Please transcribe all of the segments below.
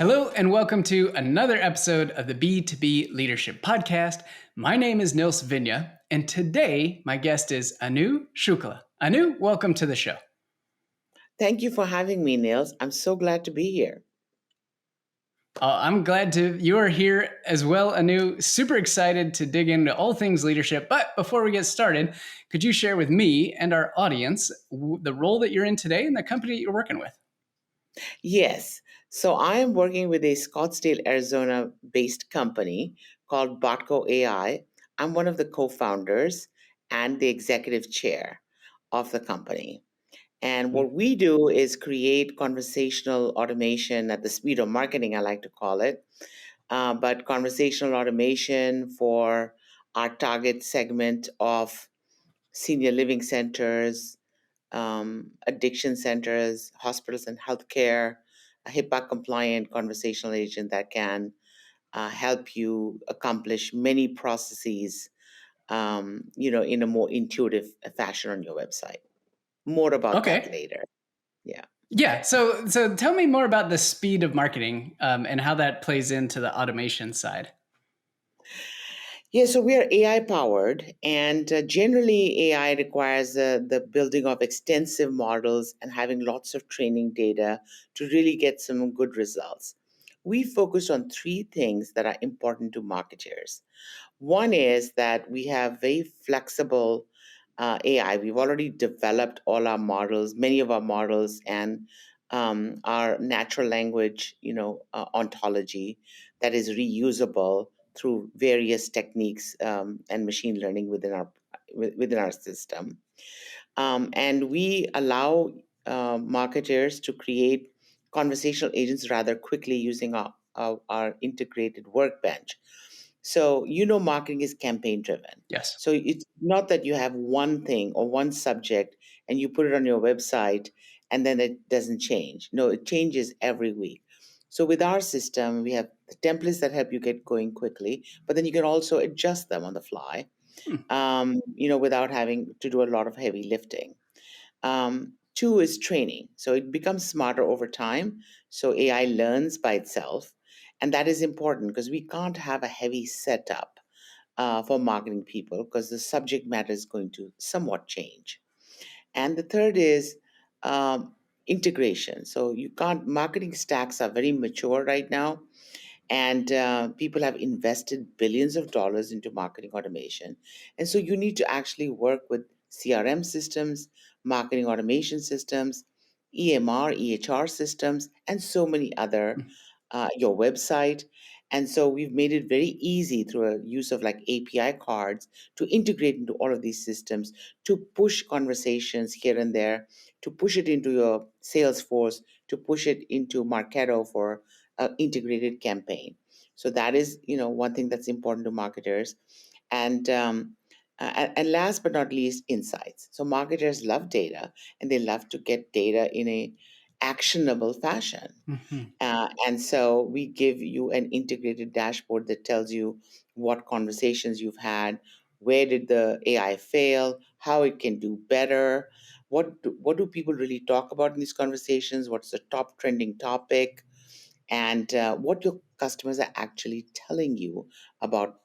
Hello, and welcome to another episode of the B2B Leadership Podcast. My name is Nils Vinje, and today my guest is Anu Shukla. Anu, welcome to the show. Thank you for having me, Nils. I'm so glad to be here. I'm glad you are here as well, Anu. Super excited to dig into all things leadership. But before we get started, could you share with me and our audience the role that you're in today and the company you're working with? Yes. So I am working with a Scottsdale, Arizona based company called Botco.ai. I'm one of the co founders and the executive chair of the company. And what we do is create conversational automation at the speed of marketing, I like to call it. But conversational automation for our target segment of senior living centers, addiction centers, hospitals, and healthcare, a HIPAA compliant conversational agent that can help you accomplish many processes, in a more intuitive fashion on your website. More about that Okay. later. Yeah. Yeah. So tell me more about the speed of marketing and how that plays into the automation side. Yeah, so we are AI powered, and generally, AI requires the building of extensive models and having lots of training data to really get some good results. We focus on three things that are important to marketers. One is that we have very flexible AI. We've already developed all our models, many of our models, and our natural language, ontology that is reusable through various techniques and machine learning within our system. And we allow marketers to create conversational agents rather quickly using our integrated workbench. So, marketing is campaign driven. Yes. So it's not that you have one thing or one subject and you put it on your website and then it doesn't change. No, it changes every week. So with our system, we have the templates that help you get going quickly, but then you can also adjust them on the fly, without having to do a lot of heavy lifting. Two is training. So it becomes smarter over time. So AI learns by itself. And that is important because we can't have a heavy setup for marketing people because the subject matter is going to somewhat change. And the third is integration. So marketing stacks are very mature right now. And people have invested billions of dollars into marketing automation. And so you need to actually work with CRM systems, marketing automation systems, EMR, EHR systems, and so many other, your website. And so we've made it very easy through a use of like API cards to integrate into all of these systems, to push conversations here and there, to push it into your Salesforce, to push it into Marketo for integrated campaign. So that is, one thing that's important to marketers. And last but not least, insights. So marketers love data, and they love to get data in a actionable fashion. Mm-hmm. And so we give you an integrated dashboard that tells you what conversations you've had, where did the AI fail, how it can do better, what do people really talk about in these conversations, what's the top trending topic, and what your customers are actually telling you about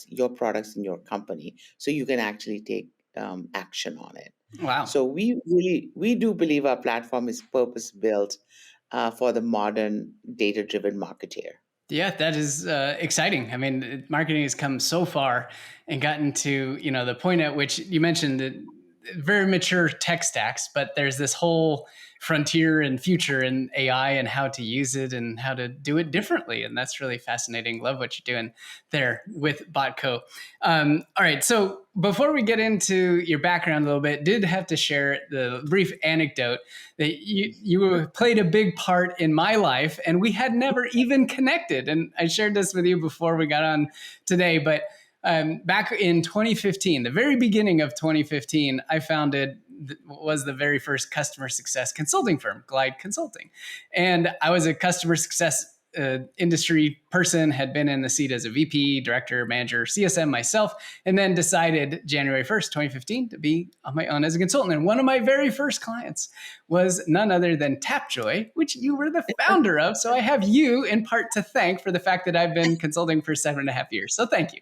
your products in your company, so you can actually take action on it. Wow. So we do believe our platform is purpose built for the modern data driven marketeer. Yeah, that is exciting. I mean, marketing has come so far and gotten to, the point at which you mentioned that very mature tech stacks, but there's this whole frontier and future in AI and how to use it and how to do it differently. And that's really fascinating. Love what you're doing there with Botco. All right. So before we get into your background a little bit, did have to share the brief anecdote that you played a big part in my life and we had never even connected. And I shared this with you before we got on today, but back in 2015, the very beginning of 2015, I founded was the very first customer success consulting firm, Glide Consulting. And I was a customer success industry person, had been in the seat as a VP, director, manager, CSM myself, and then decided January 1st, 2015 to be on my own as a consultant. And one of my very first clients was none other than Tapjoy, which you were the founder of. So I have you in part to thank for the fact that I've been consulting for 7.5 years. So thank you.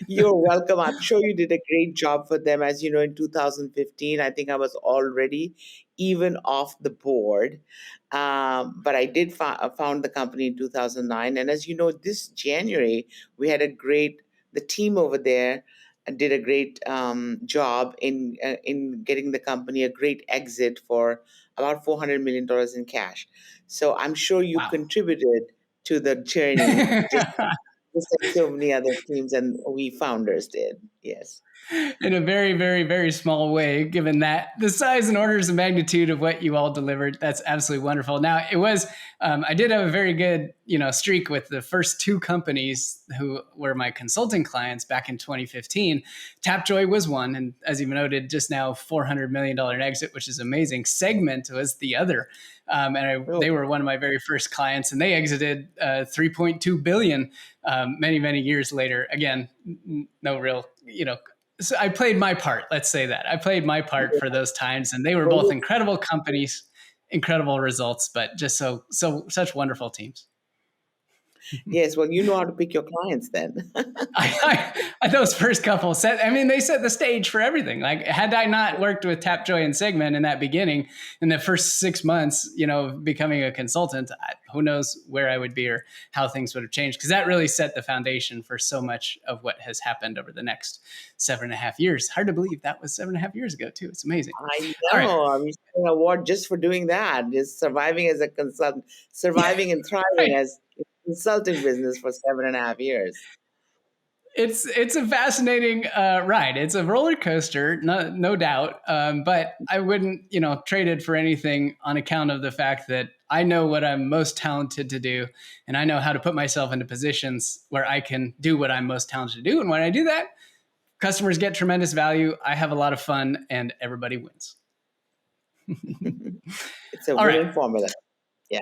You're welcome. I'm sure you did a great job for them. As you know, in 2015, I think I was already even off the board. But I did found the company in 2009. And as you know, this January, we had the team over there did a great job in getting the company a great exit for about $400 million in cash. So I'm sure you Wow. contributed to the journey, just like so many other teams and we founders did. Yes. In a very, very, very small way, given that the size and orders of magnitude of what you all delivered. That's absolutely wonderful. Now, it was, I did have a very good, streak with the first two companies who were my consulting clients back in 2015. Tapjoy was one, and as you noted just now, $400 million exit, which is amazing. Segment was the other. They were one of my very first clients, and they exited 3.2 billion many, many years later. Again, no real, so I played my part. Let's say that I played my part for those times, and they were both incredible companies, incredible results, but just such wonderful teams. Yes, well, you know how to pick your clients then. Those first couple they set the stage for everything. Like, had I not worked with Tapjoy and Segment in that beginning, in the first 6 months, becoming a consultant, who knows where I would be or how things would have changed. Because that really set the foundation for so much of what has happened over the next 7.5 years. Hard to believe that was 7.5 years ago too. It's amazing. I know. All right. I mean, an award just for doing that, just surviving as a consultant, surviving and thriving Right. as a consulting business for 7.5 years. It's a fascinating ride. It's a roller coaster, no doubt. But I wouldn't, trade it for anything on account of the fact that I know what I'm most talented to do, and I know how to put myself into positions where I can do what I'm most talented to do. And when I do that, customers get tremendous value. I have a lot of fun, and everybody wins. It's a All right. winning formula. Yeah.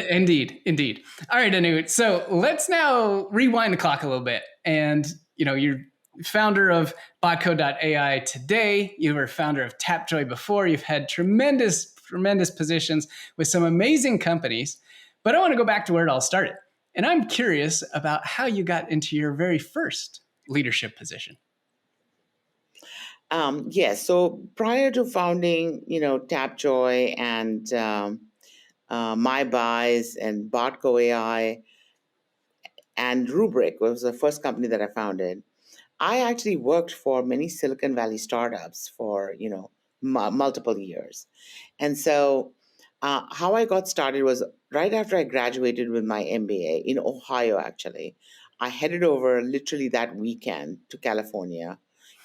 Indeed. All right, Anu. So let's now rewind the clock a little bit. And, you're founder of Botco.ai today. You were founder of Tapjoy before. You've had tremendous positions with some amazing companies. But I want to go back to where it all started. And I'm curious about how you got into your very first leadership position. Yes. So prior to founding, Tapjoy and My Buys and Botco.ai and Rubric was the first company that I founded. I actually worked for many Silicon Valley startups for, multiple years. And so how I got started was right after I graduated with my MBA in Ohio, actually. I headed over literally that weekend to California,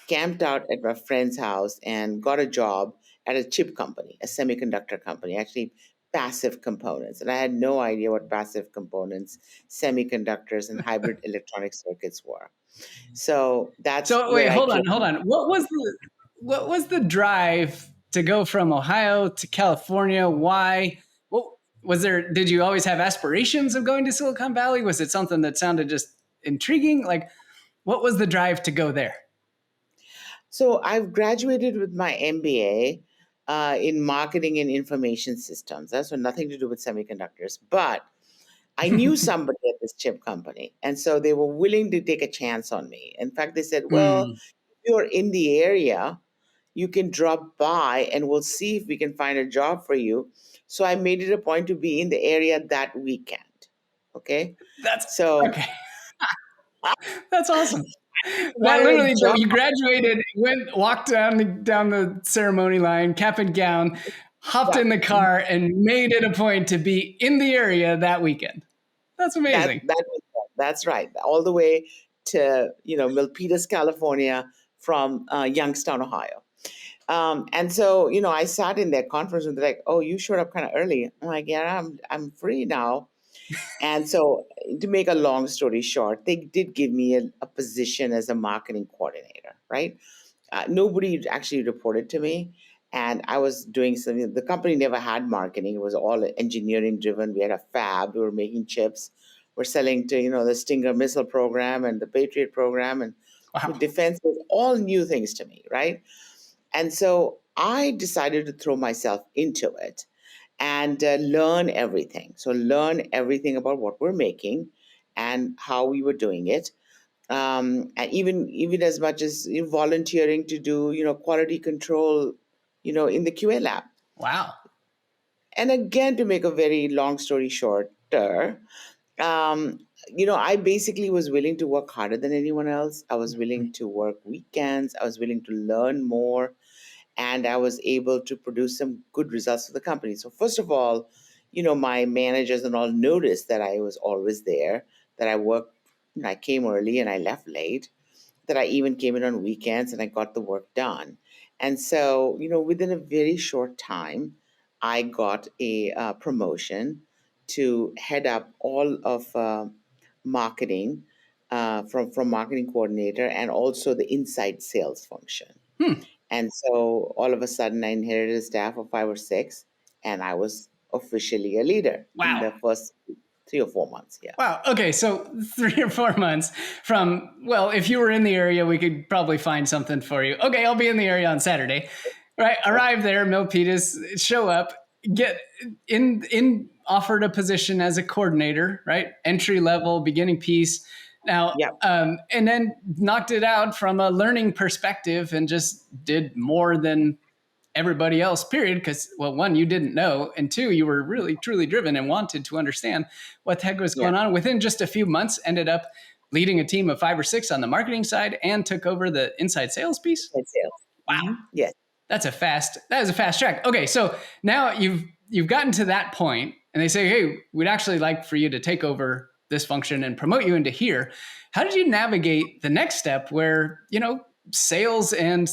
camped out at my friend's house, and got a job at a chip company, a semiconductor company, actually passive components. And I had no idea what passive components, semiconductors, and hybrid electronic circuits were. So that's So wait, where I hold came. on. What was the drive to go from Ohio to California? Why? What was there? Did you always have aspirations of going to Silicon Valley? Was it something that sounded just intriguing? Like, what was the drive to go there? So I've graduated with my MBA in marketing and information systems. That's so nothing to do with semiconductors, but I knew somebody at this chip company. And so they were willing to take a chance on me. In fact, they said, well, Mm, if you're in the area, you can drop by and we'll see if we can find a job for you. So I made it a point to be in the area that weekend. Okay. that's So okay. That's awesome. That landed a literally, job. you graduated, walked down the ceremony line, cap and gown, hopped Yeah. in the car, and made it a point to be in the area that weekend. That's That amazing. that that's right. All the way to Milpitas, California, from Youngstown, Ohio. And so I sat in their conference and they're like, "Oh, you showed up kind of early." I'm like, "Yeah, I'm free now." And so, to make a long story short, they did give me a position as a marketing coordinator. Right? Nobody actually reported to me. And I was doing something. The company never had marketing. It was all engineering driven. We had a fab. We were making chips. We're selling to, the Stinger missile program and the Patriot program, and the Wow. defense was all new things to me, right? And so I decided to throw myself into it and learn everything. So learn everything about what we're making and how we were doing it, and even as much as volunteering to do quality control, in the QA lab. Wow. And again, to make a very long story shorter, um, I basically was willing to work harder than anyone else. I was willing to work weekends. I was willing to learn more, and I was able to produce some good results for the company. So first of all, my managers and all noticed that I was always there, that I worked, I came early and I left late, that I even came in on weekends and I got the work done. And so, within a very short time, I got a promotion to head up all of marketing, from marketing coordinator, and also the inside sales function. Hmm. And so all of a sudden, I inherited a staff of 5 or 6, and I was officially a leader in Wow. the first 3 or 4 months. Yeah. Wow. Okay. So 3 or 4 months from, well, if you were in the area, we could probably find something for you. Okay. I'll be in the area on Saturday. Right. Arrive there, Milpitas, show up, get offered a position as a coordinator, right? Entry level, beginning piece. Now, Yeah. and then knocked it out from a learning perspective and just did more than everybody else, period. Because, well, one, you didn't know, and two, you were really truly driven and wanted to understand what the heck was Yeah. going on. Within just a few months, ended up leading a team of 5 or 6 on the marketing side and took over the inside sales piece. Inside sales. Wow, Yes. that is a fast track. Okay, so now you've gotten to that point, and they say, hey, we'd actually like for you to take over this function and promote you into here. How did you navigate the next step where sales and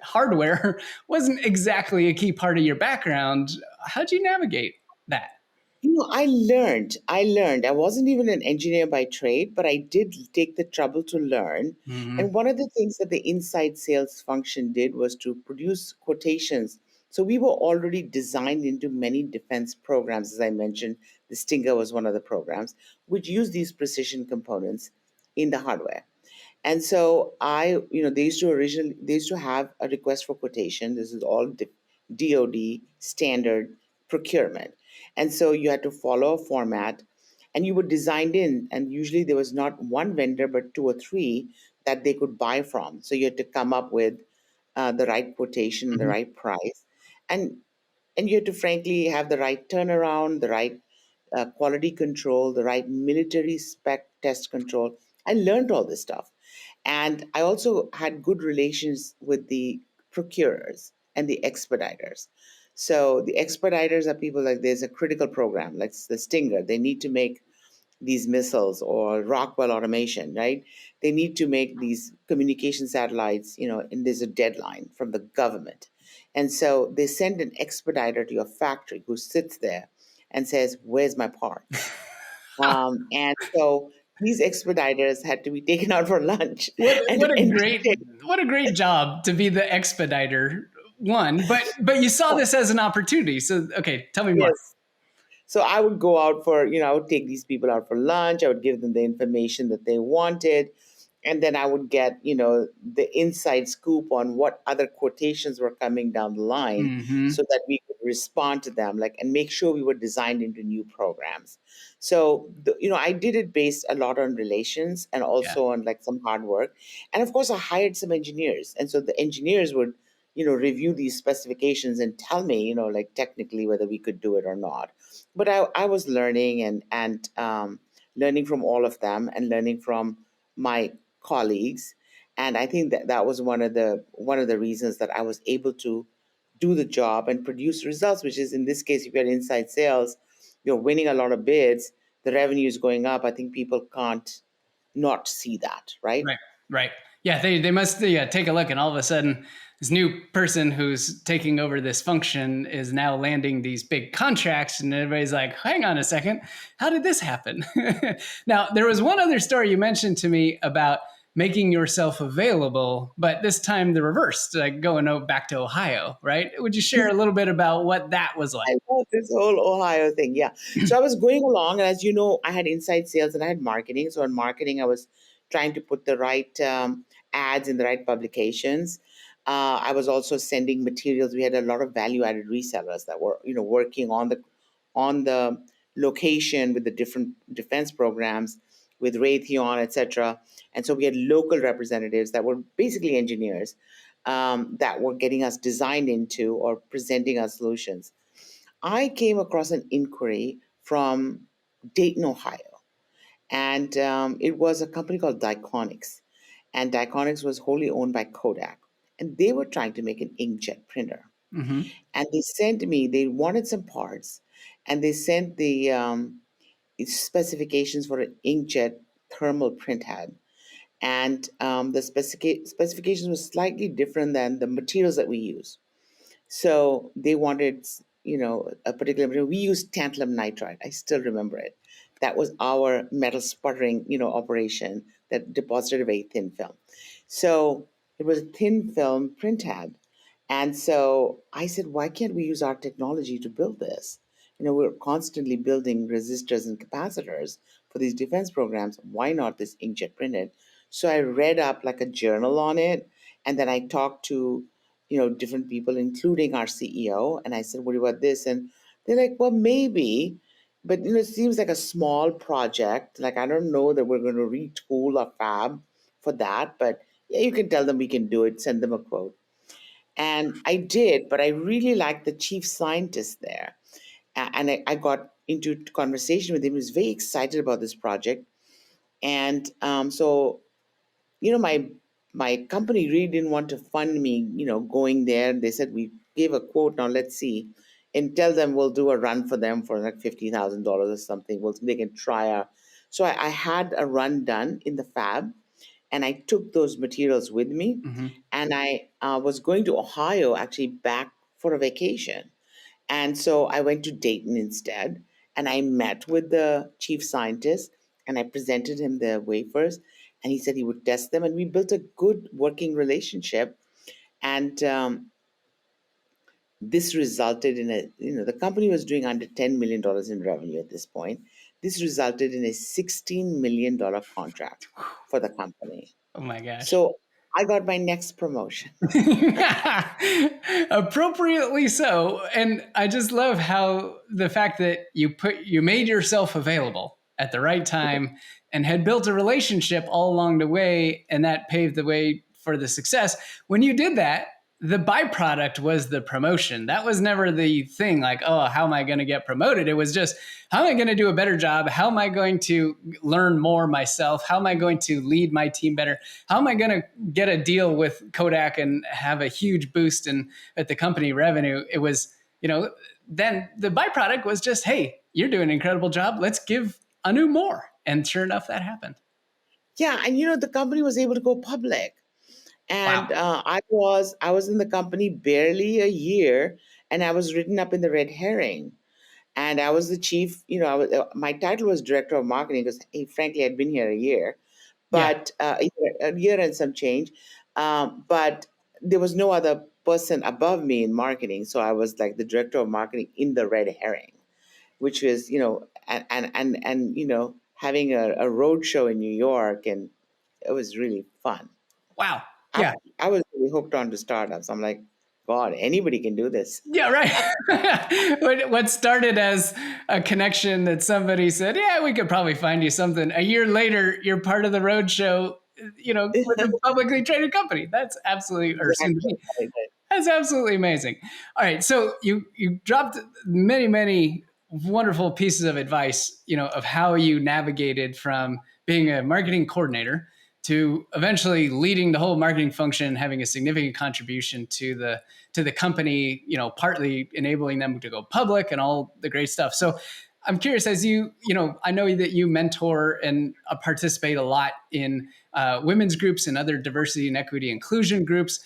hardware wasn't exactly a key part of your background? How'd you navigate that? I learned. I wasn't even an engineer by trade, but I did take the trouble to learn. Mm-hmm. And one of the things that the inside sales function did was to produce quotations. So we were already designed into many defense programs. As I mentioned, the Stinger was one of the programs, which used these precision components in the hardware. And so they used to have a request for quotation. This is all DoD standard procurement. And so you had to follow a format, and you were designed in, and usually there was not one vendor, but 2 or 3 that they could buy from. So you had to come up with the right quotation, the Mm-hmm. right price. And you had to frankly have the right turnaround, the right quality control, the right military spec test control. I learned all this stuff. And I also had good relations with the procurers and the expediters. So the expediters are people like, there's a critical program, like the Stinger. They need to make these missiles, or Rockwell Automation, right? They need to make these communication satellites, and there's a deadline from the government. And so they send an expediter to your factory who sits there and says, where's my parts? And so these expediters had to be taken out for lunch What and what a great enlisted. what a great job to be the expediter. One, but you saw this as an opportunity. So okay, tell me more. Yes. So I would go out for, I would take these people out for lunch. I would give them the information that they wanted. And then I would get, the inside scoop on what other quotations were coming down the line, Mm-hmm. so that we could respond to them, like, and make sure we were designed into new programs. So, I did it based a lot on relations and Yeah. also on like some hard work. And of course, I hired some engineers. And so the engineers would, review these specifications and tell me, like technically whether we could do it or not. But I was learning and learning from all of them and learning from my colleagues. And I think that was one of the reasons that I was able to do the job and produce results, which is, in this case, if you're inside sales, you're winning a lot of bids, the revenue is going up. I think people can't not see that, right? Right. Right. Yeah. They must take a look, and all of a sudden, this new person who's taking over this function is now landing these big contracts, and everybody's like, "Hang on a second, how did this happen?" Now, there was one other story you mentioned to me about making yourself available, but this time the reverse, like going back to Ohio, right? Would you share a little bit about what that was like? I love this whole Ohio thing. Yeah. So I was going along, and as you know, I had inside sales and I had marketing. So in marketing, I was trying to put the right ads in the right publications. I was also sending materials. We had a lot of value-added resellers that were, working on the location with the different defense programs, with Raytheon, etc. And so we had local representatives that were basically engineers that were getting us designed into or presenting our solutions. I came across an inquiry from Dayton, Ohio, and it was a company called Diconics. And Diconics was wholly owned by Kodak. And they were trying to make an inkjet printer. Mm-hmm. And they wanted some parts, and they sent the specifications for an inkjet thermal print head. And the specifications was slightly different than the materials that we use. So they wanted, a particular material. We used tantalum nitride. I still remember it. That was our metal sputtering, operation that deposited a very thin film. So it was a thin film printhead. And so I said, why can't we use our technology to build this? We're constantly building resistors and capacitors for these defense programs. Why not this inkjet printed? So I read up like a journal on it, and then I talked to different people, including our CEO. And I said, what about this? And they're like, well, maybe, but it seems like a small project. Like, I don't know that we're going to retool a fab for that, but yeah, you can tell them we can do it, send them a quote. And I did, but I really liked the chief scientist there. And I got into conversation with him. He was very excited about this project. And so my company really didn't want to fund me, going there. They said, we gave a quote, now let's see, and tell them we'll do a run for them for like $50,000 or something. They can try our. So I had a run done in the fab, and I took those materials with me, Mm-hmm. and I was going to Ohio actually back for a vacation. And so I went to Dayton instead, and I met with the chief scientist, and I presented him the wafers, and he said he would test them, and we built a good working relationship. And this resulted in the company was doing under $10 million in revenue at this point. This resulted in a $16 million contract for the company. Oh my gosh. So I got my next promotion. Appropriately so. And I just love how the fact that you made yourself available at the right time and had built a relationship all along the way, and that paved the way for the success. When you did that, the byproduct was the promotion. That was never the thing like, oh, how am I going to get promoted? It was just, how am I going to do a better job? How am I going to learn more myself? How am I going to lead my team better? How am I going to get a deal with Kodak and have a huge boost at the company revenue? It was, then the byproduct was just, hey, you're doing an incredible job. Let's give Anu more. And sure enough, that happened. Yeah, and the company was able to go public. Wow. And I was in the company barely a year, and I was written up in the red herring. And I was the chief. My title was director of marketing because, frankly, I'd been here a year, Yeah. but a year and some change. But there was no other person above me in marketing, so I was like the director of marketing in the red herring, which was and having a road show in New York, and it was really fun. Wow. I, Yeah. I was really hooked on to startups. I'm like, God, anybody can do this. Yeah, right. What started as a connection that somebody said, yeah, we could probably find you something. A year later, you're part of the roadshow, with a publicly traded company. That's absolutely, or soon to be. Exactly. That's absolutely amazing. All right, so you dropped many many wonderful pieces of advice, of how you navigated from being a marketing coordinator to eventually leading the whole marketing function, having a significant contribution to the company, partly enabling them to go public and all the great stuff. So I'm curious, as I know that you mentor and participate a lot in women's groups and other diversity and equity inclusion groups,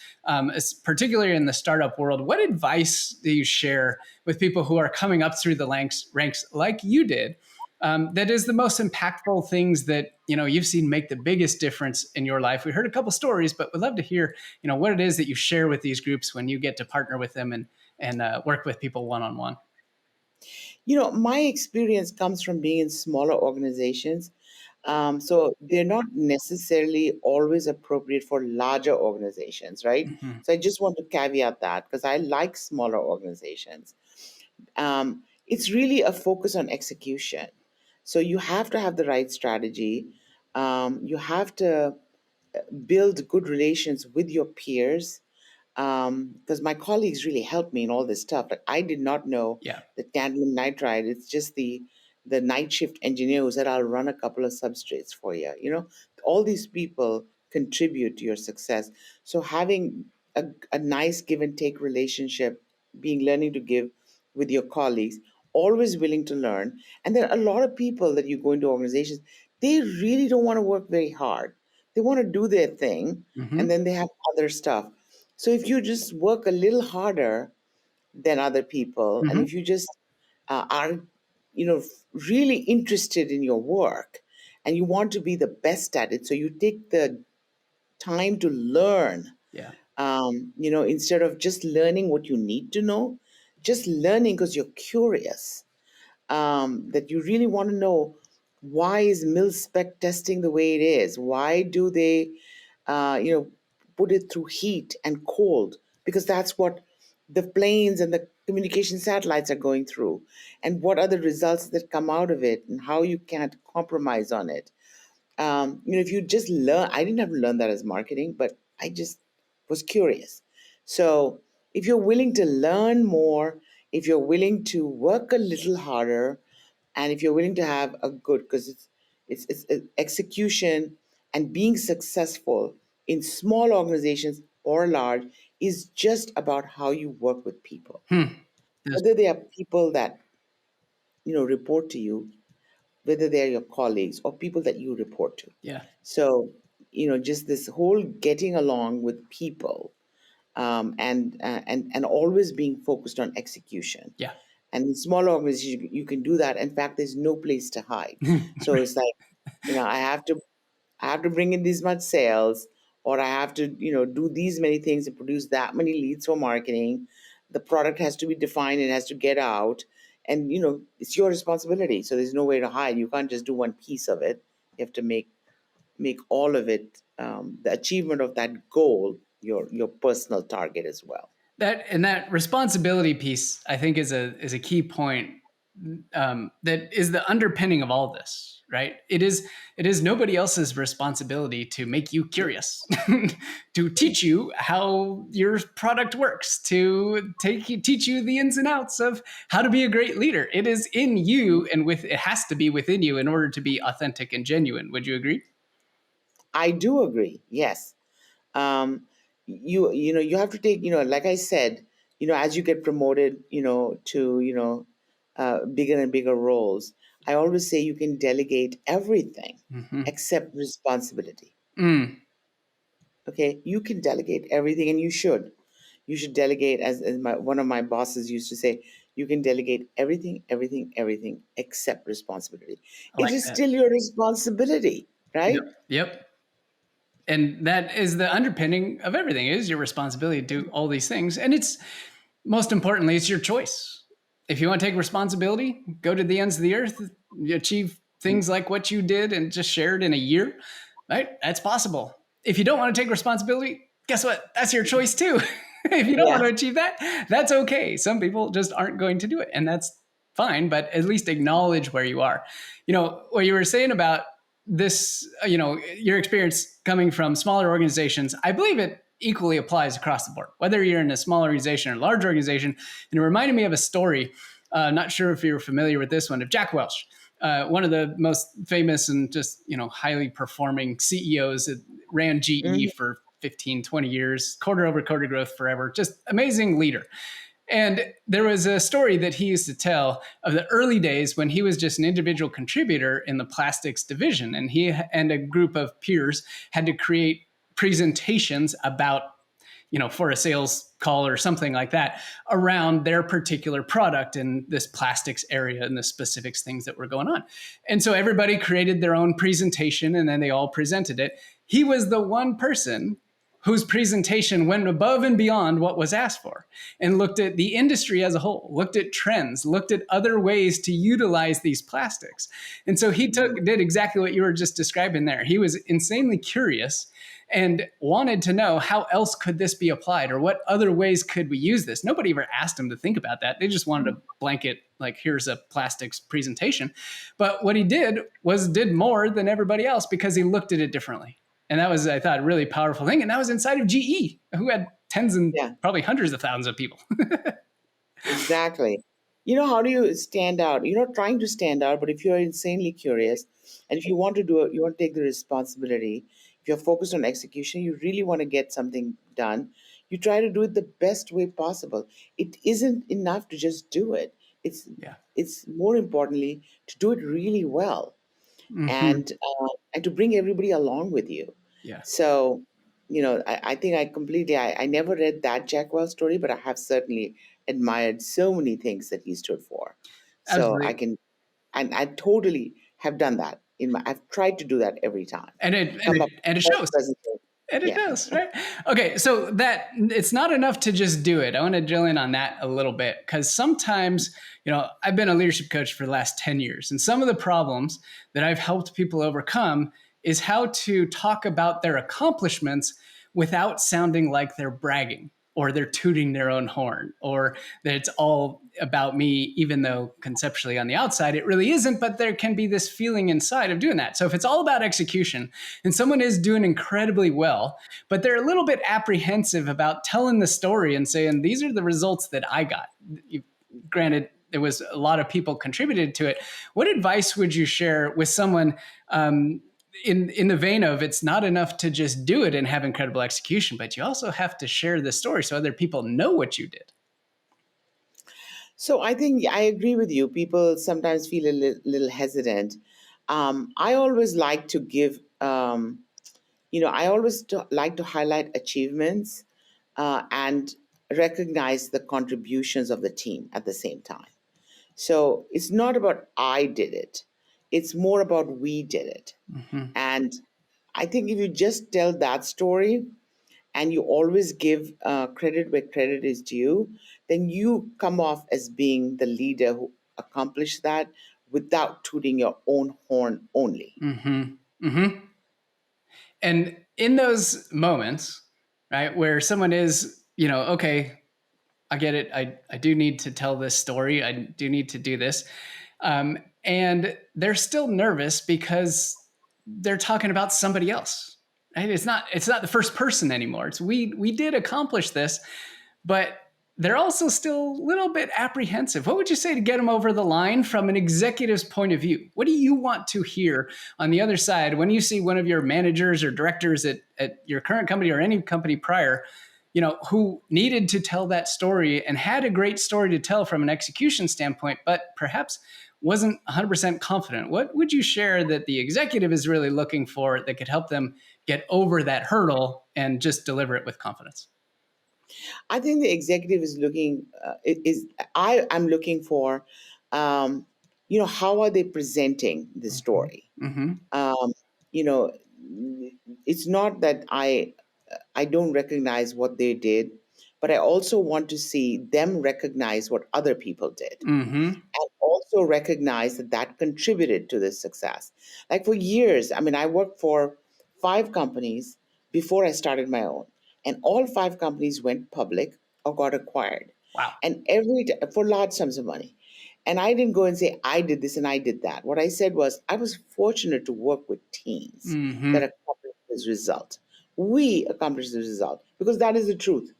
particularly in the startup world. What advice do you share with people who are coming up through the ranks like you did? That is the most impactful things that you've seen make the biggest difference in your life? We heard a couple stories, but we'd love to hear, what it is that you share with these groups when you get to partner with them and work with people one-on-one. My experience comes from being in smaller organizations. So they're not necessarily always appropriate for larger organizations, right? Mm-hmm. So I just want to caveat that because I like smaller organizations. It's really a focus on execution. So you have to have the right strategy. You have to build good relations with your peers, because my colleagues really helped me in all this stuff. Like I did not know Yeah. the tantalum nitride. It's just the night shift engineer who said, "I'll run a couple of substrates for you." All these people contribute to your success. So having a nice give and take relationship, being learning to give with your colleagues, always willing to learn. And there are a lot of people that you go into organizations, they really don't want to work very hard. They want to do their thing, Mm-hmm. and then they have other stuff. So if you just work a little harder than other people, and Mm-hmm. if you just are, really interested in your work, and you want to be the best at it, so you take the time to learn, Yeah. instead of just learning what you need to know, just learning because you're curious, that you really want to know, why is mil spec testing the way it is? Why do they, put it through heat and cold? Because that's what the planes and the communication satellites are going through. And what are the results that come out of it, and how you can't compromise on it. If you just learn, I didn't have to learn that as marketing, but I just was curious. So if you're willing to learn more, if you're willing to work a little harder, and if you're willing to have a good, because it's execution and being successful in small organizations or large is just about how you work with people. Hmm. Yes. Whether they are people that report to you, whether they're your colleagues or people that you report to. Yeah. So, just this whole getting along with people, and always being focused on execution. Yeah. And in smaller organizations, you can do that. In fact, there's no place to hide. So it's like, I have to bring in this much sales, or I have to, do these many things and produce that many leads for marketing. The product has to be defined and has to get out. And, it's your responsibility. So there's no way to hide. You can't just do one piece of it. You have to make all of it, the achievement of that goal, your personal target as well. That responsibility piece, I think, is a key point, that is the underpinning of all this, right? It is nobody else's responsibility to make you curious, to teach you how your product works, to teach you the ins and outs of how to be a great leader. It is in you, and it has to be within you in order to be authentic and genuine. Would you agree? I do agree. Yes. You have to take, like I said, as you get promoted, to, bigger and bigger roles, I always say you can delegate everything Mm-hmm. except responsibility. Mm. Okay, you can delegate everything, and you should delegate, as one of my bosses used to say, you can delegate everything, everything, everything except responsibility. I It like is that. still your responsibility, Yep. right? Yep. And that is the underpinning of everything. It is your responsibility to do all these things. And it's, most importantly, it's your choice. If you want to take responsibility, go to the ends of the earth, you achieve things like what you did and just share it in a year, right? That's possible. If you don't want to take responsibility, guess what? That's your choice too. If you don't want Yeah. to achieve that, that's okay. Some people just aren't going to do it, and that's fine, but at least acknowledge where you are. What you were saying about this, your experience coming from smaller organizations, I believe it equally applies across the board, whether you're in a small organization or a large organization. And it reminded me of a story. Not sure if you're familiar with this one, of Jack Welch, one of the most famous and just, highly performing CEOs that ran GE Mhm. for 15, 20 years, quarter over quarter growth forever, just amazing leader. And there was a story that he used to tell of the early days when he was just an individual contributor in the plastics division. And he and a group of peers had to create presentations about for a sales call or something like that around their particular product in this plastics area and the specifics things that were going on. And so everybody created their own presentation and then they all presented it. He was the one person whose presentation went above and beyond what was asked for and looked at the industry as a whole, looked at trends, looked at other ways to utilize these plastics. And so he did exactly what you were just describing there. He was insanely curious and wanted to know how else could this be applied or what other ways could we use this. Nobody ever asked him to think about that. They just wanted a blanket, like, here's a plastics presentation. But what he did was did more than everybody else because he looked at it differently. And that was, I thought, a really powerful thing. And that was inside of GE, who had tens and probably hundreds of thousands of people. Exactly. How do you stand out? You're not trying to stand out, but if you're insanely curious and if you want to do it, you want to take the responsibility, if you're focused on execution, you really want to get something done, you try to do it the best way possible. It isn't enough to just do it. It's more importantly to do it really well. And to bring everybody along with you. So, I think I never read that Jack Welch story, but I have certainly admired so many things that he stood for. So Absolutely. I totally have done that I've tried to do that every time. And it shows. And it does, right? Okay, so that it's not enough to just do it. I want to drill in on that a little bit because sometimes, I've been a leadership coach for the last 10 years, and some of the problems that I've helped people overcome is how to talk about their accomplishments without sounding like they're bragging or they're tooting their own horn or that it's all about me, even though conceptually on the outside it really isn't, but there can be this feeling inside of doing that. So if it's all about execution and someone is doing incredibly well, but they're a little bit apprehensive about telling the story and saying, these are the results that I got. Granted, there was a lot of people contributed to it. What advice would you share with someone in the vein of it's not enough to just do it and have incredible execution, but you also have to share the story so other people know what you did? So I think I agree with you. People sometimes feel a little hesitant. I always like to give, I always like to highlight achievements and recognize the contributions of the team at the same time. So it's not about I did it. It's more about we did it. And I think if you just tell that story and you always give credit where credit is due, then you come off as being the leader who accomplished that without tooting your own horn only. And in those moments, right, where someone is, okay, I get it. I do need to tell this story. I do need to do this. And they're still nervous because they're talking about somebody else. Right? It's not the first person anymore. It's we did accomplish this, but they're also still a little bit apprehensive. What would you say to get them over the line from an executive's point of view? What do you want to hear on the other side when you see one of your managers or directors at your current company or any company prior, who needed to tell that story and had a great story to tell from an execution standpoint, but perhaps wasn't 100% confident? What would you share that the executive is really looking for that could help them get over that hurdle and just deliver it with confidence? I think the executive is looking, I'm looking for, how are they presenting the story? You know, it's not that I don't recognize what they did, but I also want to see them recognize what other people did. And also recognize that that contributed to this success. Like for years, I worked for 5 companies before I started my own, and all 5 companies went public or got acquired. Wow. And for large sums of money. And I didn't go and say, I did this and I did that. What I said was, I was fortunate to work with teams that accomplished this result. We accomplished this result because that is the truth.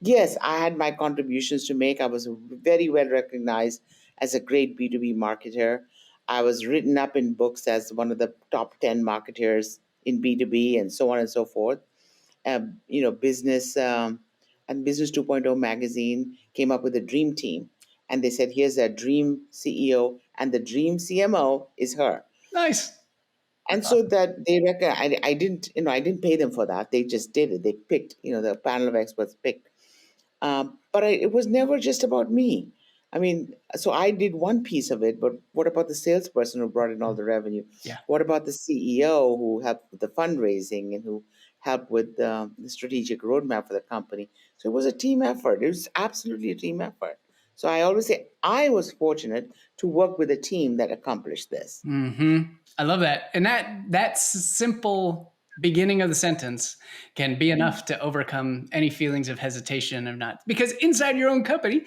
Yes, I had my contributions to make. I was very well recognized as a great B2B marketer. I was written up in books as one of the top 10 marketers in B2B and so on and so forth. Business and Business 2.0 magazine came up with a dream team. And they said, here's a dream CEO and the dream CMO is her. Nice. And so that they reckon I didn't, I didn't pay them for that. They just did it. They picked, the panel of experts picked. But it was never just about me. I mean, so I did one piece of it, but what about the salesperson who brought in all the revenue? Yeah. What about the CEO who helped with the fundraising and who helped with the strategic roadmap for the company? So it was a team effort. It was absolutely a team effort. So I always say I was fortunate to work with a team that accomplished this. I love that. And that simple beginning of the sentence can be enough to overcome any feelings of hesitation of not, because inside your own company,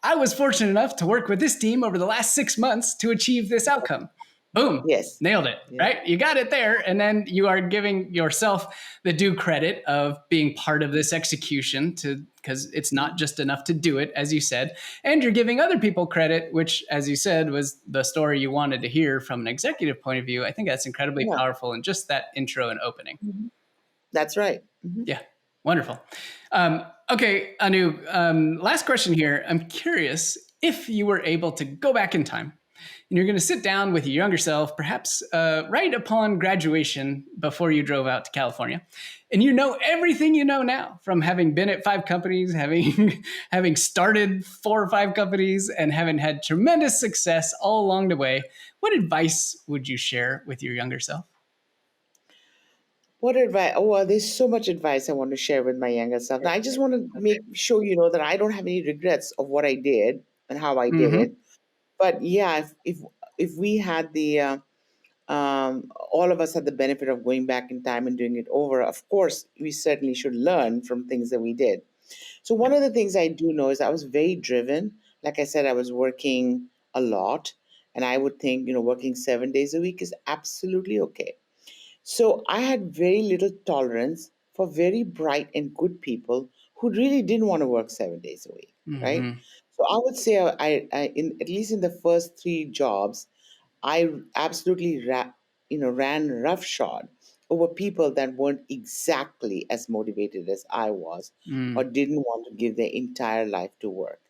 I was fortunate enough to work with this team over the last 6 months to achieve this outcome. Boom. Yes. Nailed it, Yeah. right? You got it there. And then you are giving yourself the due credit of being part of this execution because it's not just enough to do it, as you said. And you're giving other people credit, which, as you said, was the story you wanted to hear from an executive point of view. I think that's incredibly Yeah. powerful in just that intro and opening. That's right. Yeah. Wonderful. Okay, Anu, last question here. I'm curious if you were able to go back in time and you're going to sit down with your younger self, perhaps right upon graduation before you drove out to California, and you know everything you know now from having been at 5 companies, having started 4 or 5 companies, and having had tremendous success all along the way. What advice would you share with your younger self? What advice? Oh, well, there's so much advice I want to share with my younger self. Now, I just want to make sure that I don't have any regrets of what I did and how I did Mm-hmm. it. But yeah, if we had all of us had the benefit of going back in time and doing it over, of course, we certainly should learn from things that we did. So one of the things I do know is I was very driven. Like I said, I was working a lot, and I would think, working 7 days a week is absolutely okay. So I had very little tolerance for very bright and good people who really didn't want to work 7 days a week, right? Mm-hmm. So I would say in at least in the first 3 jobs, I absolutely ran roughshod over people that weren't exactly as motivated as I was or Mm. didn't want to give their entire life to work.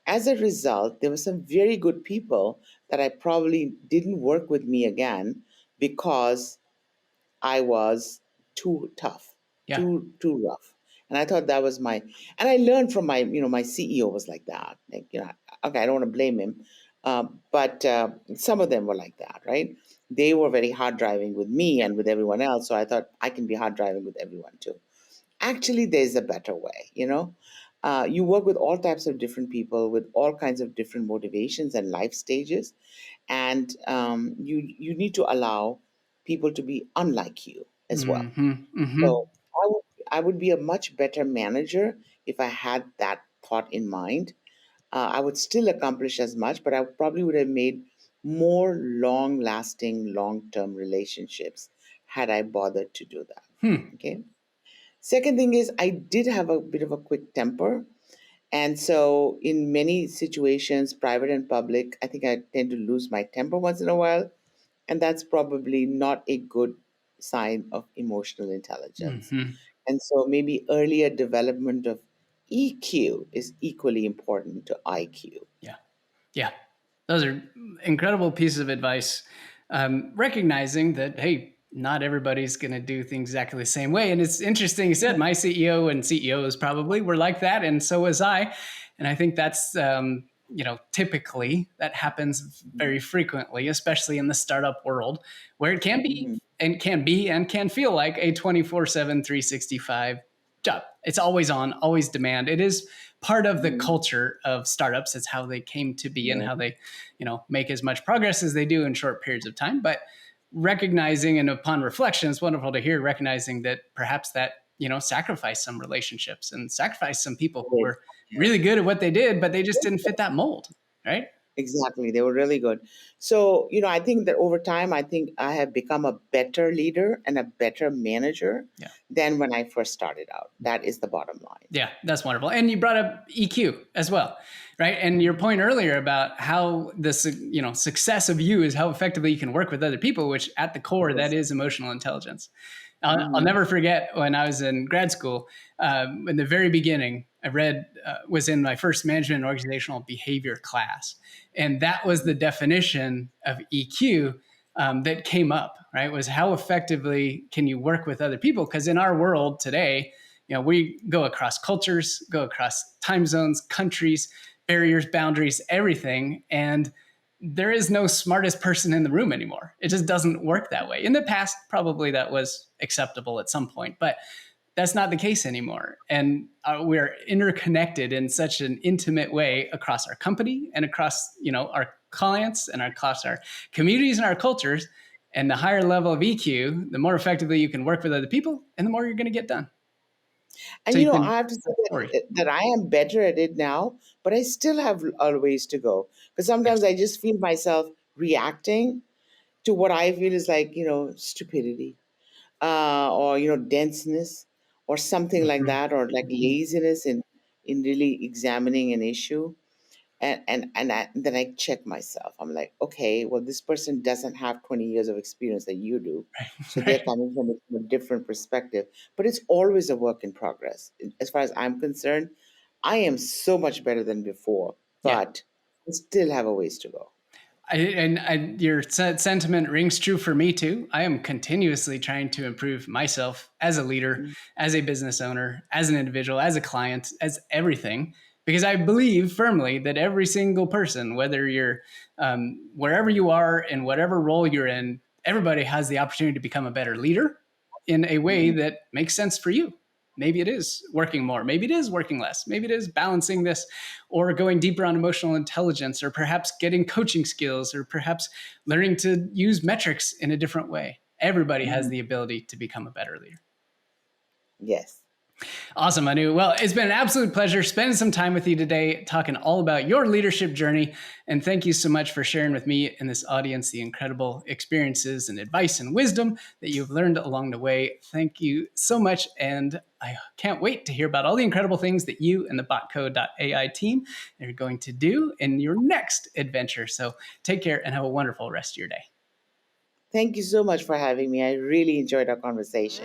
As a result, there were some very good people that I probably didn't work with me again because I was too tough, Yeah. too rough. And I thought that was and I learned from my CEO was like that. Like, okay, I don't want to blame him. But some of them were like that, right? They were very hard driving with me and with everyone else. So I thought I can be hard driving with everyone too. Actually, there's a better way. You work with all types of different people with all kinds of different motivations and life stages, and you need to allow people to be unlike you as well. Mm-hmm. Mm-hmm. So I would be a much better manager if I had that thought in mind. I would still accomplish as much, but I probably would have made more long-lasting, long-term relationships had I bothered to do that. Hmm. Okay. Second thing is I did have a bit of a quick temper. And so, in many situations, private and public, I think I tend to lose my temper once in a while. And that's probably not a good sign of emotional intelligence. Mm-hmm. And so, maybe earlier development of EQ is equally important to IQ. Yeah. Yeah. Those are incredible pieces of advice. Recognizing that, hey, not everybody's going to do things exactly the same way. And it's interesting, you said my CEO and CEOs probably were like that. And so was I. And I think that's, typically that happens very frequently, especially in the startup world, where it can be Mhm. and can feel like a 24/7, 365 job. It's always on, always demand. It is part of the Mhm. culture of startups. It's how they came to be and Yeah. how they, make as much progress as they do in short periods of time. But recognizing and upon reflection, it's wonderful to hear recognizing that perhaps that, sacrifice some relationships and sacrifice some people who Yes. were really good at what they did, but they just didn't fit that mold. Right. Exactly. They were really good. So, I think that over time, I think I have become a better leader and a better manager Yeah. than when I first started out. That is the bottom line. Yeah, that's wonderful. And you brought up EQ as well, right? And your point earlier about how the success of you is how effectively you can work with other people, which at the core that Yes. is emotional intelligence. I'll Hmm. never forget when I was in grad school. In the very beginning, I read was in my first management and organizational behavior class, and that was the definition of EQ. that came up, right? Was how effectively can you work with other people? Because in our world today, we go across cultures, go across time zones, countries, barriers, boundaries, everything. And there is no smartest person in the room anymore. It just doesn't work that way. In the past, probably that was acceptable at some point, but that's not the case anymore. And we're interconnected in such an intimate way across our company and across, our clients and across our communities and our cultures. And the higher level of EQ, the more effectively you can work with other people and the more you're going to get done. And So you I can, have to say sorry. that I am better at it now, but I still have a ways to go. Because sometimes Yes. I just feel myself reacting to what I feel is like, stupidity, or, denseness, or something like Mhm. that, or like laziness in really examining an issue. Then I check myself. I'm like, okay, well, this person doesn't have 20 years of experience that you do, so they're Right. coming from a different perspective. But it's always a work in progress. As far as I'm concerned, I am so much better than before, Yeah. but I still have a ways to go. Your sentiment rings true for me too. I am continuously trying to improve myself as a leader, Mm. as a business owner, as an individual, as a client, as everything, because I believe firmly that every single person, whether you're wherever you are in whatever role you're in, everybody has the opportunity to become a better leader in a way Mhm. that makes sense for you. Maybe it is working more. Maybe it is working less. Maybe it is balancing this or going deeper on emotional intelligence, or perhaps getting coaching skills, or perhaps learning to use metrics in a different way. Everybody has Mhm. the ability to become a better leader. Yes. Awesome, Anu. Well, it's been an absolute pleasure spending some time with you today, talking all about your leadership journey. And thank you so much for sharing with me and this audience the incredible experiences and advice and wisdom that you've learned along the way. Thank you so much. And I can't wait to hear about all the incredible things that you and the Botco.ai team are going to do in your next adventure. So take care and have a wonderful rest of your day. Thank you so much for having me. I really enjoyed our conversation.